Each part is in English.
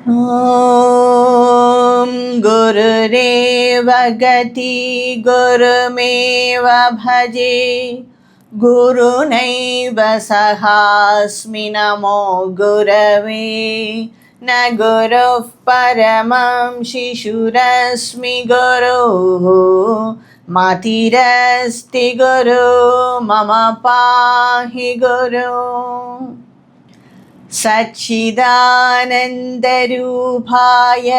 ॐ गुरुरेव गति गुरुमेव भजे गुरुनैव सहास्मि नमो गुरवे न गुरुः परमं शिशुरस्मि गुरुः मतिरस्ति गुरु मम पाहि गुरु सच्चिदानन्दरूपाय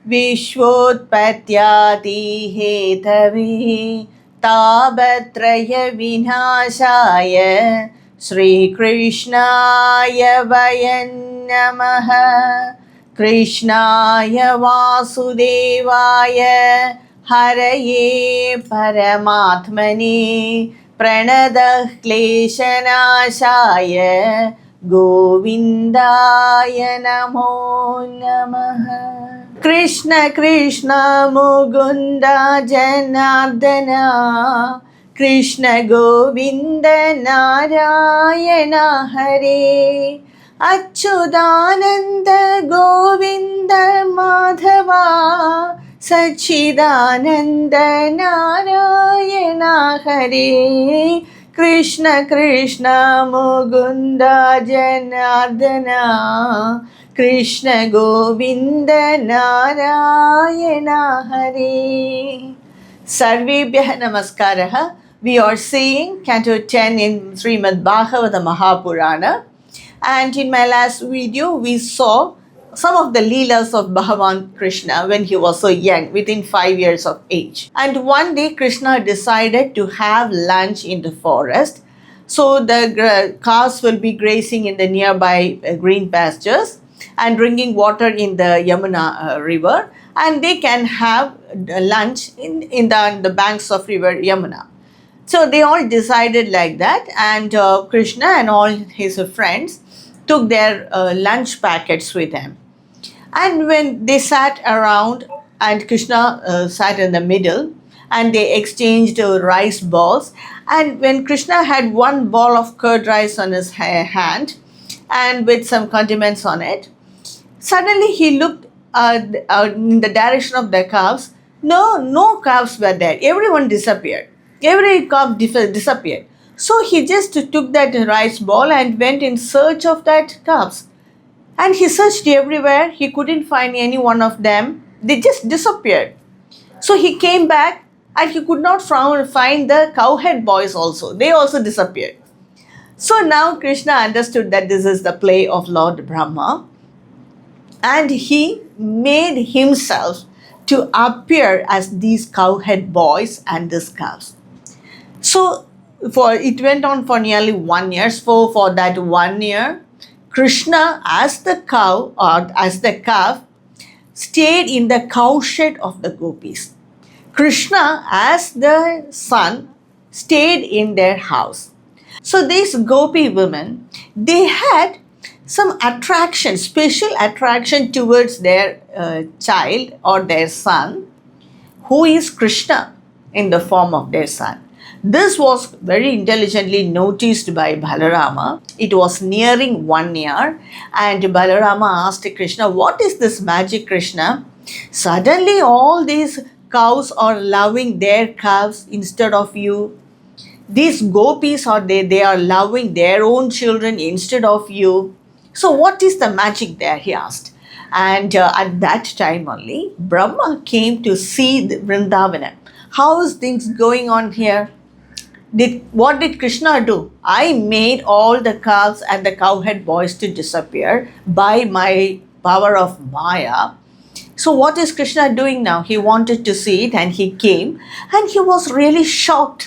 विश्वोत्पत्त्यादिहेतवे तापत्रयविनाशाय श्रीकृष्णाय वयं नमः। कृष्णाय वासुदेवाय हरये परमात्मने प्रणतः क्लेशनाशाय गोविन्दाय नमो नमः। कृष्ण कृष्ण मुकुन्द जनार्दन कृष्ण गोविन्द नारायण हरे अच्युतानन्द गोविन्द माधवा सच्चिदानन्द नारायण हरे कृष्ण कृष्ण मुकुन्द जनार्दन कृष्ण गोविन्द नारायण हरे। सर्वेभ्यः नमस्कारः। We are seeing Canto 10 in Srimad Bhagavata Mahapurana, and in my last video we saw some of the leelas of Bhagavan Krishna when he was so young, within 5 years of age. And one day Krishna decided to have lunch in the forest. So the cows will be grazing in the nearby green pastures and drinking water in the Yamuna river, and they can have lunch in the banks of river Yamuna. So they all decided like that, and Krishna and all his friends took their lunch packets with them. And when they sat around, and Krishna sat in the middle, and they exchanged rice balls. And when Krishna had one ball of curd rice on his hand, and with some condiments on it, suddenly he looked in the direction of the calves. No calves were there. Everyone disappeared. Every calf disappeared. So he just took that rice ball and went in search of that calves. And he searched everywhere. He couldn't find any one of them. They just disappeared. So he came back and he could not find the cowhead boys also. They also disappeared. So now Krishna understood that this is the play of Lord Brahma, and he made himself to appear as these cowhead boys and these calves. So it went on for nearly 1 year. So for that 1 year, Krishna as the cow or as the calf stayed in the cowshed of the gopis. Krishna as the son stayed in their house. So these gopi women, they had some attraction, special attraction towards their child or their son, who is Krishna in the form of their son. This was very intelligently noticed by Balarama. It was nearing 1 year, and Balarama asked Krishna, "What is this magic, Krishna? Suddenly all these cows are loving their calves instead of you. These gopis they are loving their own children instead of you. So what is the magic there?" he asked. And at that time only, Brahma came to see the Vrindavanam. How is things going on here? What did Krishna do? I made all the calves and the cowhead boys to disappear by my power of Maya. So what is Krishna doing now? He wanted to see it, and he came, and he was really shocked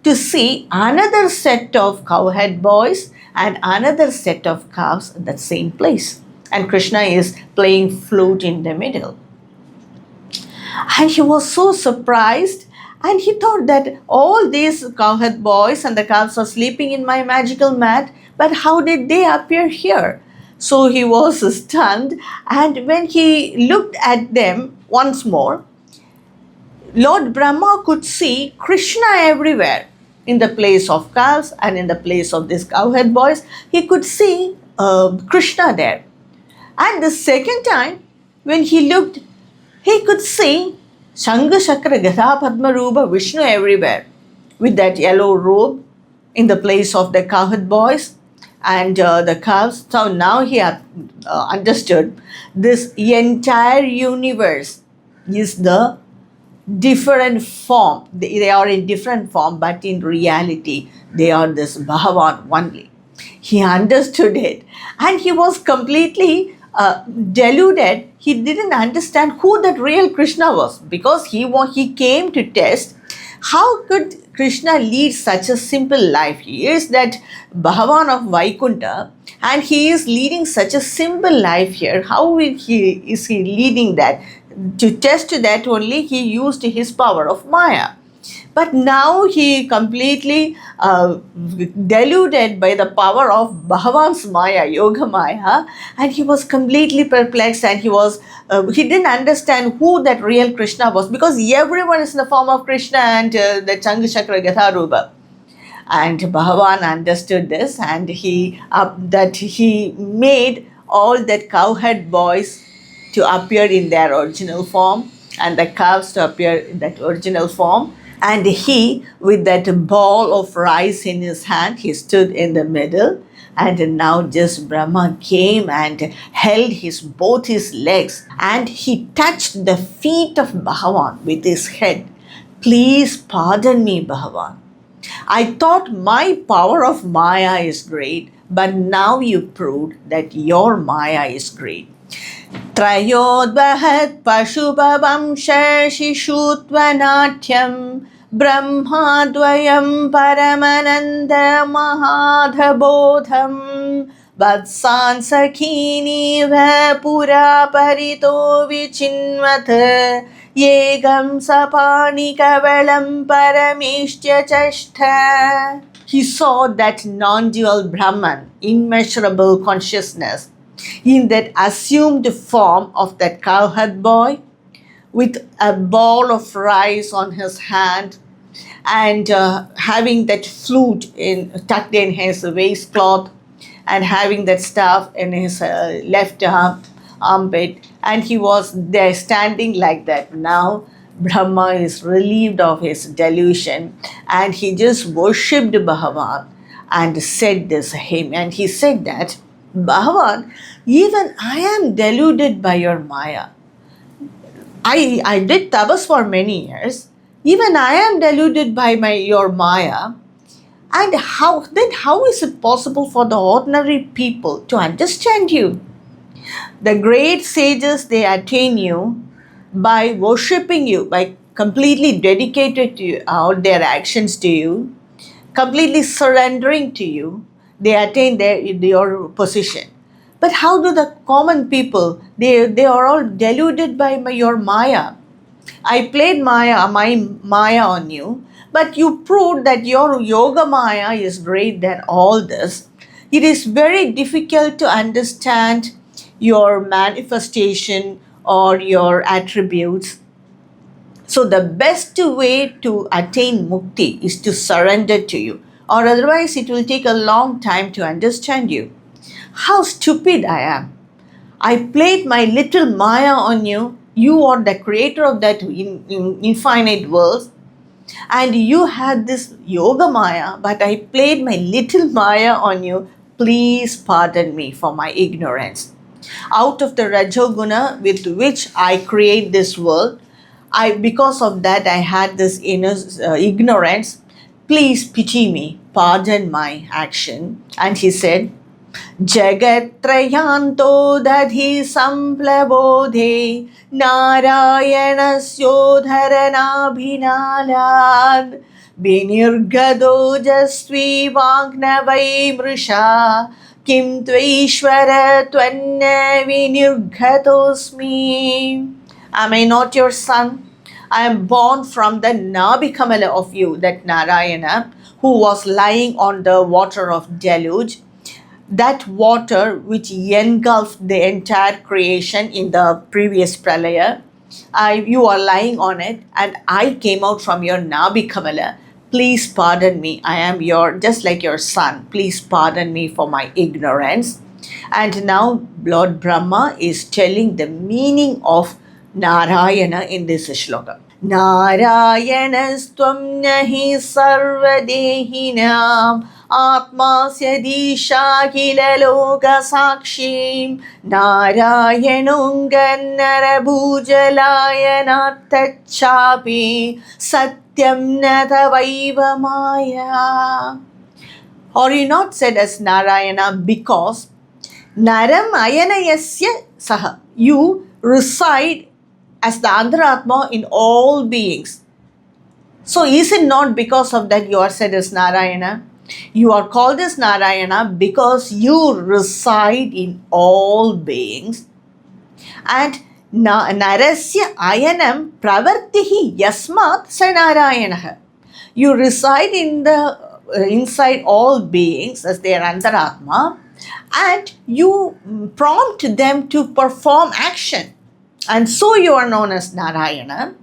to see another set of cowhead boys and another set of calves at that same place. And Krishna is playing flute in the middle. And he was so surprised, and he thought that all these cowhead boys and the calves are sleeping in my magical mat, but how did they appear here? So he was stunned, and when he looked at them once more, Lord Brahma could see Krishna everywhere. In the place of calves and in the place of these cowhead boys, he could see Krishna there. And the second time, when he looked, he could see Shanga Chakra Gada Padma Rupa Vishnu everywhere with that yellow robe in the place of the cowherd boys and the cows. So now he had understood this entire universe is the different form. They are in different form, but in reality, they are this Bhagavan only. He understood it and he was completely deluded. He didn't understand who that real Krishna was because he came to test how could Krishna lead such a simple life. He is that Bhagavan of Vaikunta and he is leading such a simple life here. How is he leading that? To test that only he used his power of Maya. But now he completely deluded by the power of Bhagavan's Maya, Yoga Maya, and he was completely perplexed and he didn't understand who that real Krishna was because everyone is in the form of Krishna and the Changa Chakra Gatha Rupa. And Bhagavan understood this and he made all that cowherd boys to appear in their original form and the cows to appear in that original form. And he, with that ball of rice in his hand, he stood in the middle. And now just Brahma came and held both his legs and he touched the feet of Bhagavan with his head. Please pardon me, Bhagavan. I thought my power of Maya is great, but now you proved that your Maya is great. Trayodvahat Pashubhavam Shishutva Brahmadvayam Paramananda Mahadhabodham Vatsan Sakhini Vapura Parito Vichinvat Yegam Sapani Kavalam Paramishya Chashta. He saw that non-dual Brahman, immeasurable consciousness, in that assumed form of that cowherd boy with a ball of rice on his hand and having that flute tucked in his waistcloth and having that staff in his left armpit, and he was there standing like that. Now Brahma is relieved of his delusion and he just worshipped Bhagavan and said this hymn, and he said that, Bhagavan, even I am deluded by your Maya. I did tabas for many years. Even I am deluded by your Maya. And how is it possible for the ordinary people to understand you? The great sages, they attain you by worshipping you, by completely dedicated to you, all their actions to you, completely surrendering to you, they attain your position. But how do the common people, they are all deluded by your Maya. I played my Maya on you, but you proved that your Yoga Maya is great than all this. It is very difficult to understand your manifestation or your attributes. So the best way to attain mukti is to surrender to you, or otherwise it will take a long time to understand you. How stupid I am. I played my little Maya on you. You are the creator of that infinite world. And you had this Yoga Maya, but I played my little Maya on you. Please pardon me for my ignorance. Out of the Rajoguna with which I create this world, because of that I had this ignorance. Please pity me, pardon my action. And he said, Jagatrayanto dadhi samplabodhe Narayanasyodharanabhinalad Binirgado jasvi vagnavai mrisha Kim tvaishvara tvanna vinirgatosmi. Am I not your son? I am born from the Nabhikamala of you, that Narayana, who was lying on the water of deluge. That water which engulfed the entire creation in the previous pralaya, you are lying on it, and I came out from your Nabi Kamala. Please pardon me. I am just like your son. Please pardon me for my ignorance. And now Lord Brahma is telling the meaning of Narayana in this shloka. Narayanastvam nahi sarvadehinam atmasyadishakila loka sakshim Narayanungan narabhujalayanattachapi satyam natavaiva maya. Or you not said as Narayana because Naram Ayanayasya Saha. You reside as the Antaratma in all beings. So is it not because of that you are said as Narayana? You are called as Narayana because you reside in all beings. And Narasya Ayanam Pravartihi Yasmat Sanarayanaha. You reside in the inside all beings as their Antaratma, and you prompt them to perform action. And so you are known as Narayana.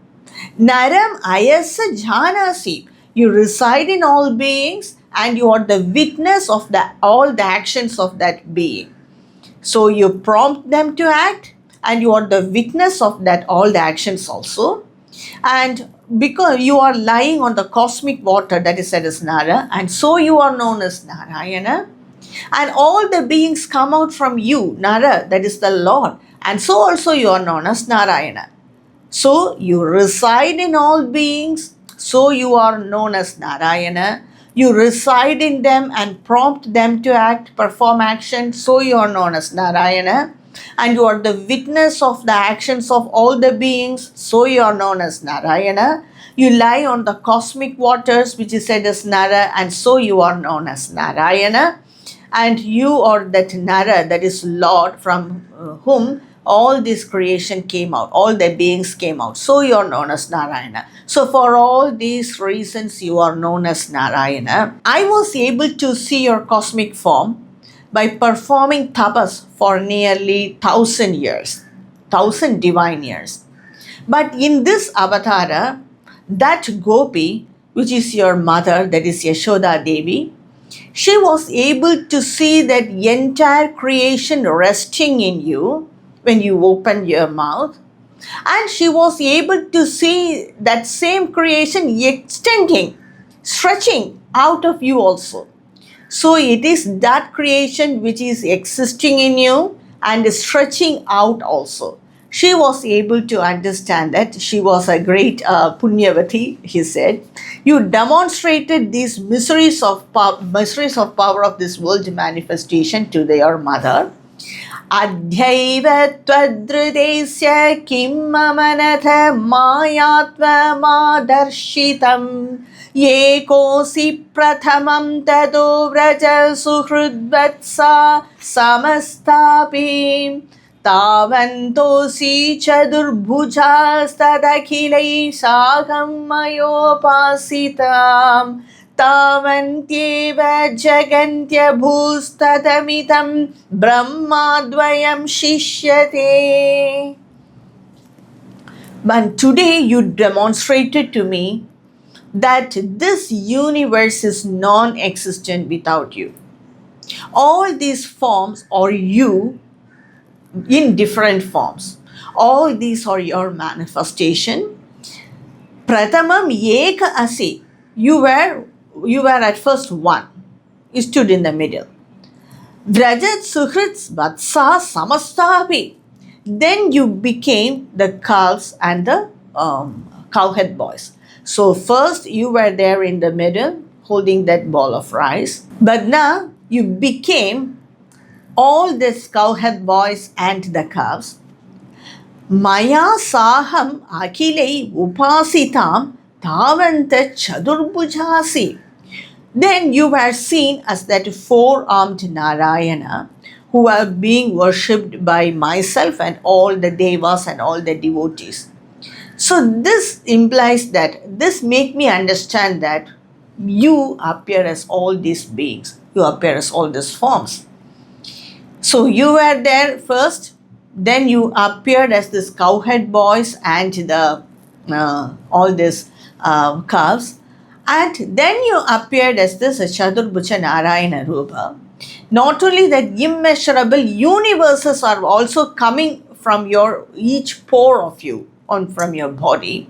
Naram Ayasa Jhanasi. You reside in all beings and you are the witness of all the actions of that being. So you prompt them to act and you are the witness of all the actions also. And because you are lying on the cosmic water, that is said as Nara, and so you are known as Narayana. And all the beings come out from you, Nara, that is the Lord. And so also you are known as Narayana. So you reside in all beings, so you are known as Narayana. You reside in them and prompt them to act, perform action, so you are known as Narayana. And you are the witness of the actions of all the beings, so you are known as Narayana. You lie on the cosmic waters, which is said as Nara, and so you are known as Narayana. And you are that Nara, that is Lord, from whom all this creation came out, all the beings came out. So you are known as Narayana. So for all these reasons, you are known as Narayana. I was able to see your cosmic form by performing tapas for nearly 1,000 years, 1,000 divine years. But in this avatara, that Gopi, which is your mother, that is Yashoda Devi, she was able to see that entire creation resting in you when you opened your mouth. And she was able to see that same creation extending, stretching out of you also. So it is that creation which is existing in you and stretching out also. She was able to understand that. She was a great Punyavati, he said. You demonstrated these mysteries of power of this world manifestation to their mother. Adhyaiva tvadridesya kim mamanatha mayatva madarshitam yekosi prathamam tado vraja suhrudvatsa samastapim tavantosi chadurbhujastadakhilai sagham mayopasitam tavantyeva jagantya bhustadamitam brahmadvayam shishyate. But today you demonstrated to me that this universe is non-existent without you. All these forms are you in different forms. All these are your manifestation. Prathamam eka asi. You were at first one. You stood in the middle. Vrajat suhrits vatsa samastapi. Then you became the calves and the cowhead boys. So first you were there in the middle holding that ball of rice. But now you became all these cowhead boys and the calves. Maya saham akilei upasitam tavanta chadurbhujasi. Then you were seen as that four-armed Narayana who are being worshipped by myself and all the devas and all the devotees. So this implies that, this make me understand that you appear as all these beings. You appear as all these forms. So you were there first, then you appeared as this cowhead boys and the all these calves, and then you appeared as this Chadurbhuja Narayana Rupa. Not only that, immeasurable universes are also coming from your each pore of you, on from your body.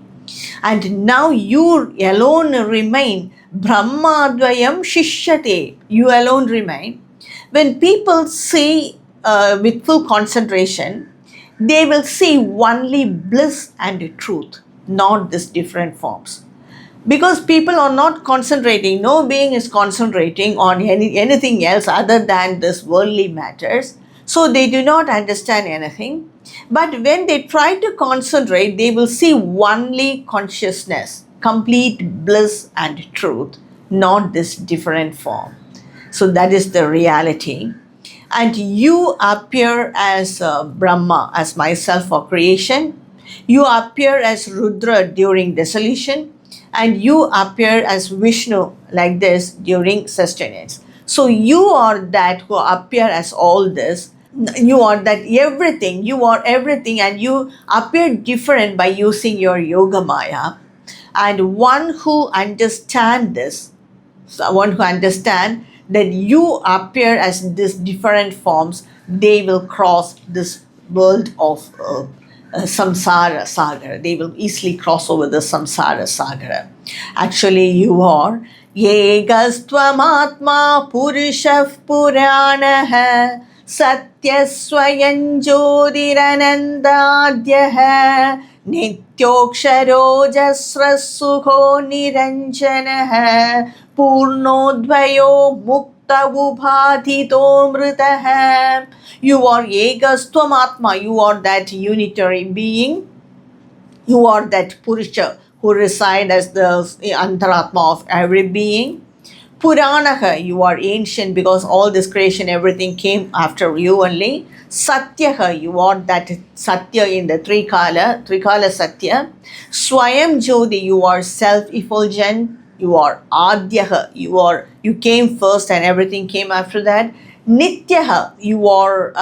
And now you alone remain. Brahmadvayam shishyate. You alone remain. When people see with full concentration, they will see only bliss and truth, not these different forms. Because people are not concentrating, no being is concentrating on anything else other than this worldly matters. So they do not understand anything. But when they try to concentrate, they will see only consciousness, complete bliss and truth, not this different form. So that is the reality. And you appear as Brahma, as myself for creation. You appear as Rudra during dissolution, and you appear as Vishnu like this during sustenance. So you are that who appear as all this. You are that everything. You are everything, and you appear different by using your yoga maya. And one who understand this, one who understand that you appear as these different forms, they will cross this world of samsara sagar. They will easily cross over the samsara sagar. Actually, you are Yegastvamatma Purushah Puranah Satyasvayam Jyotiranandadhyah Nityoksharo Niranjanah Purnodvayo Mukta Ubhadhito Mritah. You are Yegastvamatma. You are that unitary being. You are that Purusha who reside as the Antaratma of every being. Puranaha, you are ancient because all this creation, everything came after you only. Satyaha, you are that Satya in the Trikala Satya. Swayam Jyoti, you are self-effulgent. You are Adhyaha, you came first and everything came after that. Nityaha, you are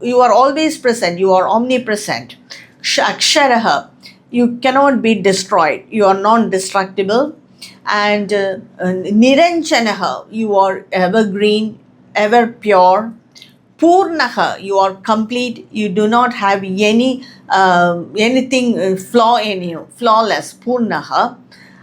always present, you are omnipresent. Aksharaha, you cannot be destroyed, you are non-destructible. And Niranjanaha, you are evergreen, ever pure. Purnaha, you are complete, you do not have anything flaw in you, flawless. Purnaha.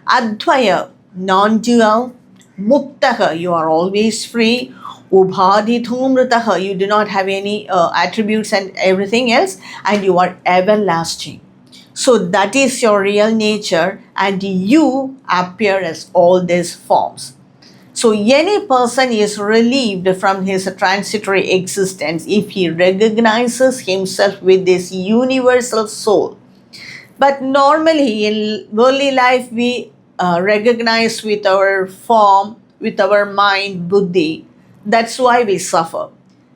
Advaya, non-dual. Muktaha, you are always free. Ubhadithumritaha, you do not have any attributes and everything else, and you are everlasting. So that is your real nature, and you appear as all these forms. So any person is relieved from his transitory existence if he recognizes himself with this universal soul. But normally in worldly life, we recognize with our form, with our mind, buddhi. That's why we suffer.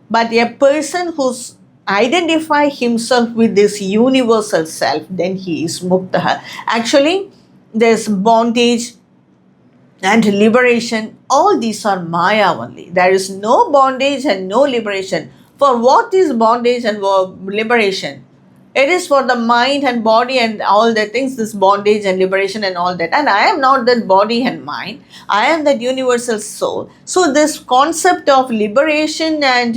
But a person who's identify himself with this universal self, then he is mukta. Actually, there's bondage and liberation. All these are maya only. There is no bondage and no liberation. For what is bondage and liberation? It is for the mind and body and all the things, this bondage and liberation and all that. And I am not that body and mind. I am that universal soul. So this concept of liberation and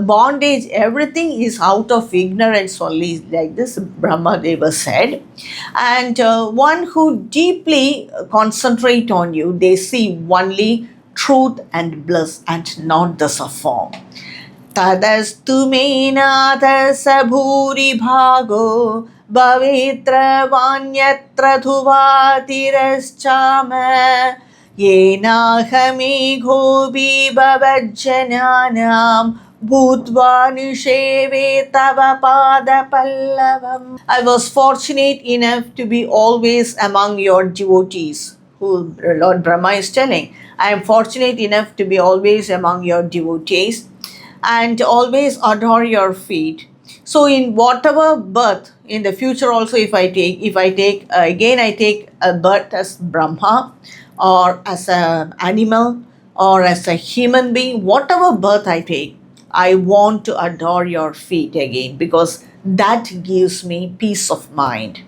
bondage, everything is out of ignorance only, like this Brahma Deva said. And one who deeply concentrate on you, they see only truth and bliss and not the form. तदस्तु मे नाथ स भूरिभागो भवेत्र वान्यत्र धुवातिरश्चाम येनाहमेघो भवज्जनानां भूत्वा निषेवे तव पादपल्लवम्. I was fortunate enough to be always among your devotees, who Lord Brahma is telling. I am fortunate enough to be always among your devotees and always adore your feet. So in whatever birth, in the future also, if I take a birth as Brahma or as an animal or as a human being, whatever birth I take, I want to adore your feet again, because that gives me peace of mind.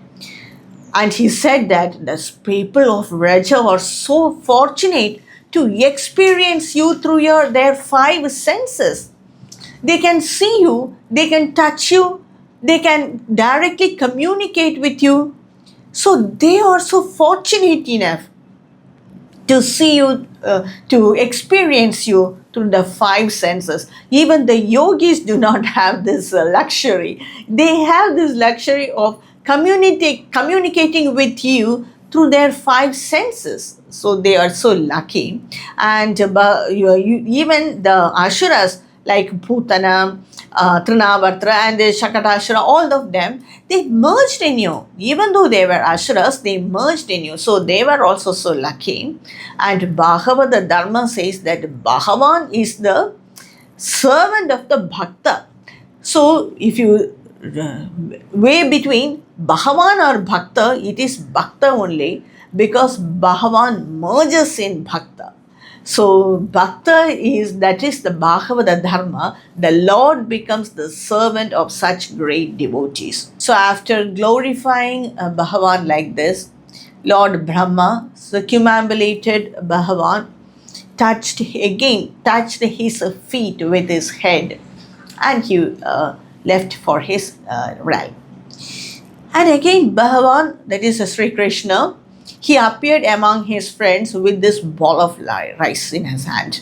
And he said that the people of Vraja are so fortunate to experience you through their five senses. They can see you, they can touch you, they can directly communicate with you. So they are so fortunate enough to see you, to experience you through the five senses. Even the yogis do not have this luxury. They have this luxury of communicating with you through their five senses. So they are so lucky. And even the Ashuras like Putana, Trinavartra, and the Shakatashura, all of them, they merged in you. Even though they were Ashuras, they merged in you. So they were also so lucky. And Bhagavata Dharma says that Bhagavan is the servant of the Bhakta. So if you weigh between Bhagavan or Bhakta, it is Bhakta only, because Bhagavan merges in Bhakta. So Bhakta that is the Bhagavata Dharma. The Lord becomes the servant of such great devotees. So after glorifying Bhagavan like this, Lord Brahma, circumambulated Bhagavan, touched his feet with his head, and he left for his realm. And again Bhagavan, that is Sri Krishna, he appeared among his friends with this ball of rice in his hand.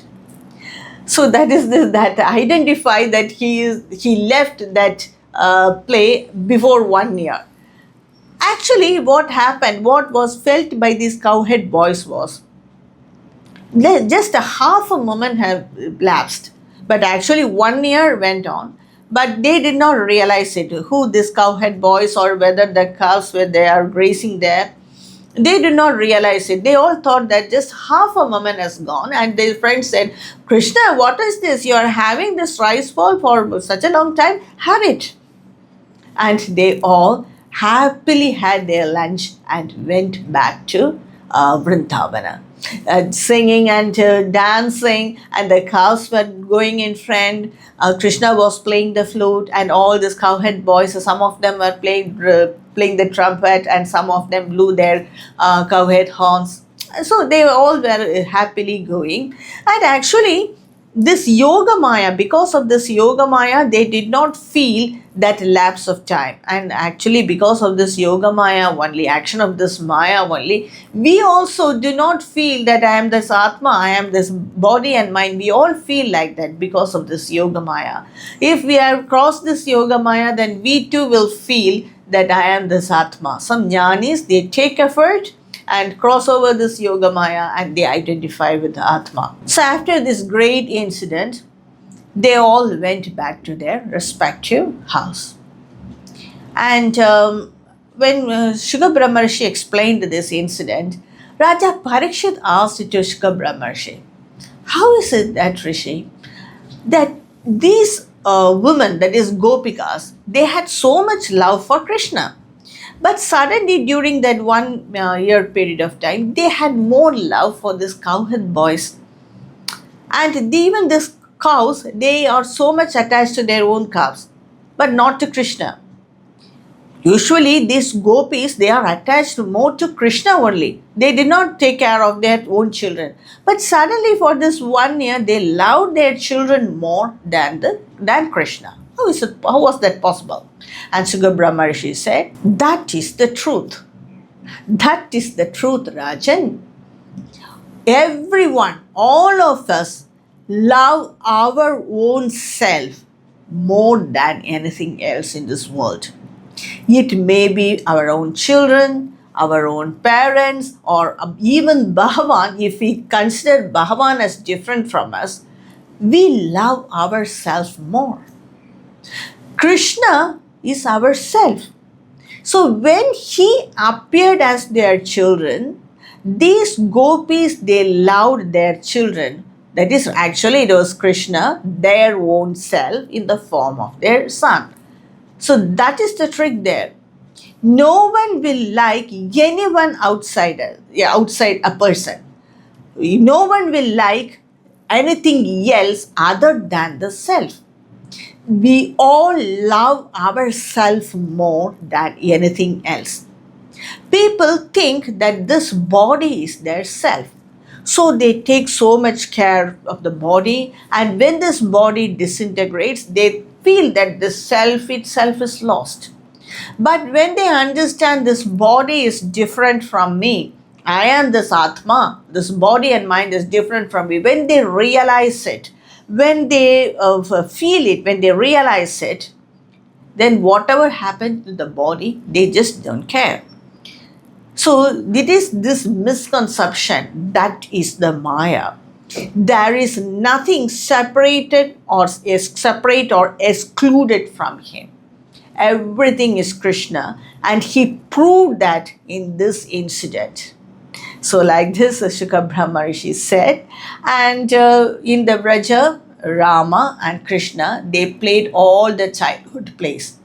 So that is that identify that he left that play before 1 year. Actually, what happened, what was felt by these cowhead boys was just a half a moment have lapsed, but actually 1 year went on. But they did not realize it, who these cowhead boys or whether the calves were they are grazing there. They did not realize it. They all thought that just half a moment has gone, and their friends said, Krishna, what is this? You are having this rice ball for such a long time? Have it. And they all happily had their lunch and went back to Vrindavana. Singing and dancing, and the cows were going in front. Krishna was playing the flute, and all these cowhead boys, some of them were playing the trumpet, and some of them blew their cowhead horns. So they all were happily going. And actually, this Yoga Maya, because of this Yoga Maya, they did not feel that lapse of time. And actually, because of this Yoga Maya only, action of this Maya only, we also do not feel that I am this Atma, I am this body and mind. We all feel like that because of this Yoga Maya. If we have crossed this Yoga Maya, then we too will feel that I am this Atma. Some jnanis, they take effort and cross over this Yoga Maya and they identify with the Atma. So after this great incident, they all went back to their respective house. And when Shuka Brahmarshi explained this incident, Raja Parikshit asked to Shuka Brahmarshi, how is it that, Rishi, that these women, that is Gopikas, they had so much love for Krishna? But suddenly during that 1 year period of time, they had more love for these cowhead boys. And even these cows, they are so much attached to their own calves, but not to Krishna. Usually these gopis, they are attached more to Krishna only. They did not take care of their own children. But suddenly for this 1 year, they loved their children more than Krishna. How was that possible? And Shuka Brahmarshi said, that is the truth. That is the truth, Rajan. Everyone, all of us, love our own self more than anything else in this world. It may be our own children, our own parents, or even Bhagavan. If we consider Bhagavan as different from us, we love ourselves more. Krishna is ourself. So when he appeared as their children, these gopis, they loved their children. That is, actually it was Krishna, their own self, in the form of their son. So that is the trick there. No one will like anyone outside a person. No one will like anything else other than the self. We all love ourselves more than anything else. People think that this body is their self. So they take so much care of the body, and when this body disintegrates, they feel that the self itself is lost. But when they understand this body is different from me, I am this Atma, this body and mind is different from me, when they realize it, when they feel it, when they realize it, then whatever happens to the body, they just don't care. So it is this misconception that is the Maya. There is nothing separated or is separate or excluded from him. Everything is Krishna, and he proved that in this incident. So, like this, Shukra Brahma Rishi said, and in the Vraja, Rama and Krishna, they played all the childhood plays.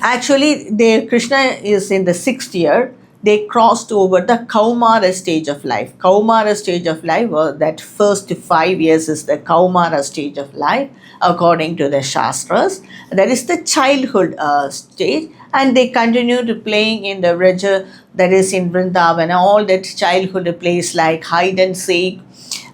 Actually, Krishna is in the sixth year. They crossed over the Kaumara stage of life. Kaumara stage of life, that first 5 years is the Kaumara stage of life, according to the Shastras. That is the childhood stage. And they continue to playing in the Raja, that is in Vrindavan, all that childhood plays like hide and seek,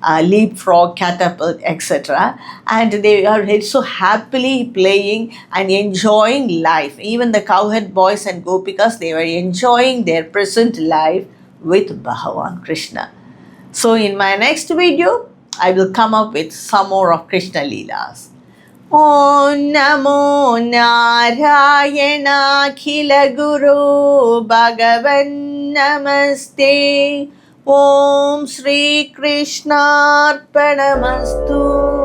leapfrog, catapult, etc. And they are so happily playing and enjoying life. Even the cowherd boys and gopikas, they were enjoying their present life with Bhagavan Krishna. So in my next video, I will come up with some more of Krishna Leelas. Om Namo Narayana Khila Guru Bhagavan Namaste. Om Shri Krishna Arpanamastu.